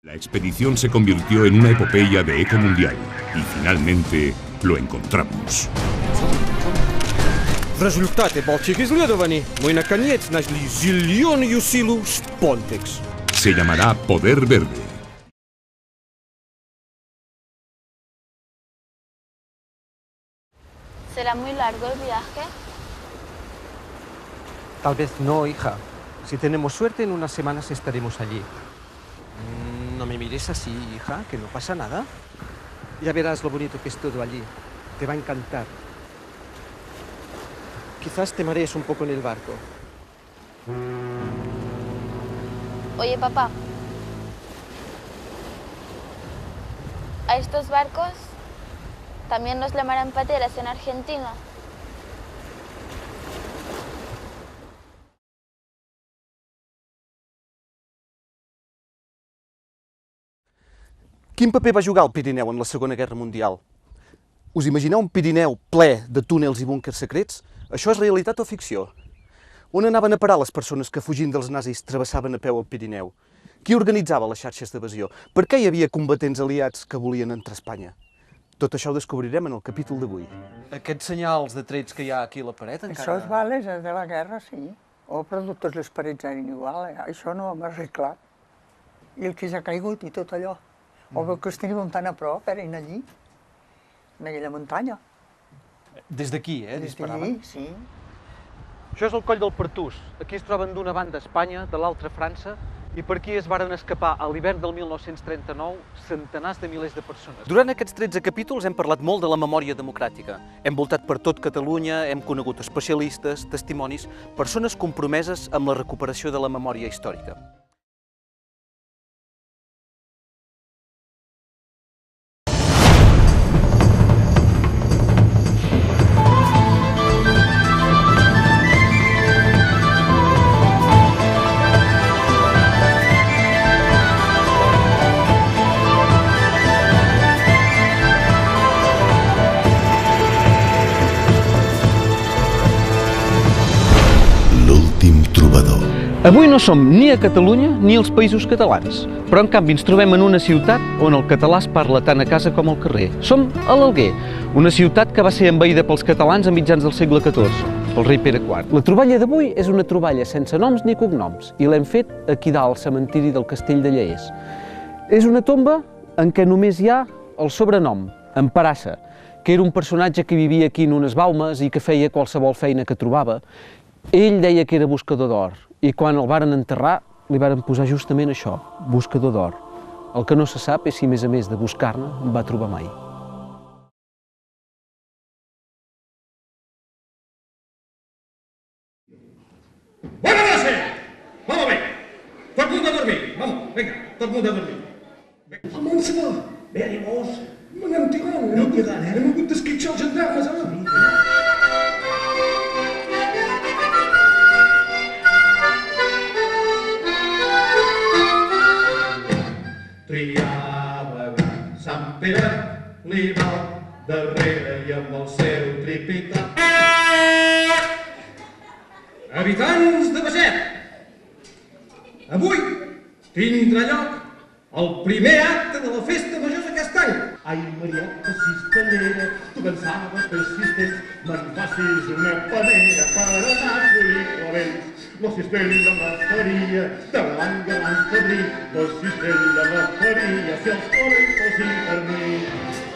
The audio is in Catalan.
La expedición se convirtió en una epopeya de eco mundial y finalmente lo encontramos. В результаті больших исследований мы наконец нашли зеленую силу Spontex. Se llamará Poder Verde. ¿Será muy largo el viaje? Tal vez no, hija. Si tenemos suerte, en unas semanas estaremos allí. No me mires así, hija, que no pasa nada. Ya verás lo bonito que es todo allí. Te va a encantar. Quizás te marees un poco en el barco. Oye, papá. ¿A estos barcos también los llamarán pateras en Argentina? Quin paper va jugar el Pirineu en la Segona Guerra Mundial? Us imagineu un Pirineu ple de túnels i búnquers secrets? Això és realitat o ficció? On anaven a parar les persones que, fugint dels nazis, travessaven a peu el Pirineu? Qui organitzava les xarxes d'evasió? Per què hi havia combatents aliats que volien entrar a Espanya? Tot això ho descobrirem en el capítol d'avui. Aquests senyals de trets que hi ha aquí a la paret encara... Això és bales de la guerra, sí. Oh, però totes les parets eren igual, això no ho hem arreglat. I el que s'ha caigut i tot allò. O veu que els teníem tan a prop, eren allí, en aquella muntanya. Des d'aquí, disparaven? Des d'allí, sí. Això és el coll del Pertús. Aquí es troben d'una banda Espanya, de l'altra França, i per aquí es varen escapar a l'hivern del 1939 centenars de milers de persones. Durant aquests 13 capítols hem parlat molt de la memòria democràtica. Hem voltat per tot Catalunya, hem conegut especialistes, testimonis, persones compromeses amb la recuperació de la memòria històrica. Avui no som ni a Catalunya ni als Països Catalans, però en canvi ens trobem en una ciutat on el català es parla tant a casa com al carrer. Som a l'Alguer, una ciutat que va ser envaïda pels catalans a mitjans del segle XIV, pel rei Pere IV. La troballa d'avui és una troballa sense noms ni cognoms i l'hem fet aquí dalt, al cementiri del Castell de Lleers. És una tomba en què només hi ha el sobrenom, en Parassa, que era un personatge que vivia aquí en unes baumes i que feia qualsevol feina que trobava. Ell deia que era buscador d'or, i quan el varen enterrar li varen posar justament això, buscador d'or. El que no se sap és si, a més de buscar-ne, en va trobar mai. ¡Buena noche! ¡Vamos a ver! ¡Todo el mundo a dormir! ¡Vamos, venga! ¡Todo el mundo a dormir! ¡Vamos, se va! ¡Veremos! ¡Anem tirant! No quedant, Hem hagut d'esquitxar els gendarmes, Triava Sant Pere, li va darrere i amb el seu tripità. Habitants de Beget, avui tindrà lloc el primer acte de la festa major d'aquest any. Ai, Marieta Cistellera, tu pensaves que assistents me'n facis una panera per anar a collir clavells. La cistella me faria de blanc febrí, la cistella me faria si els clavells fossin per mi.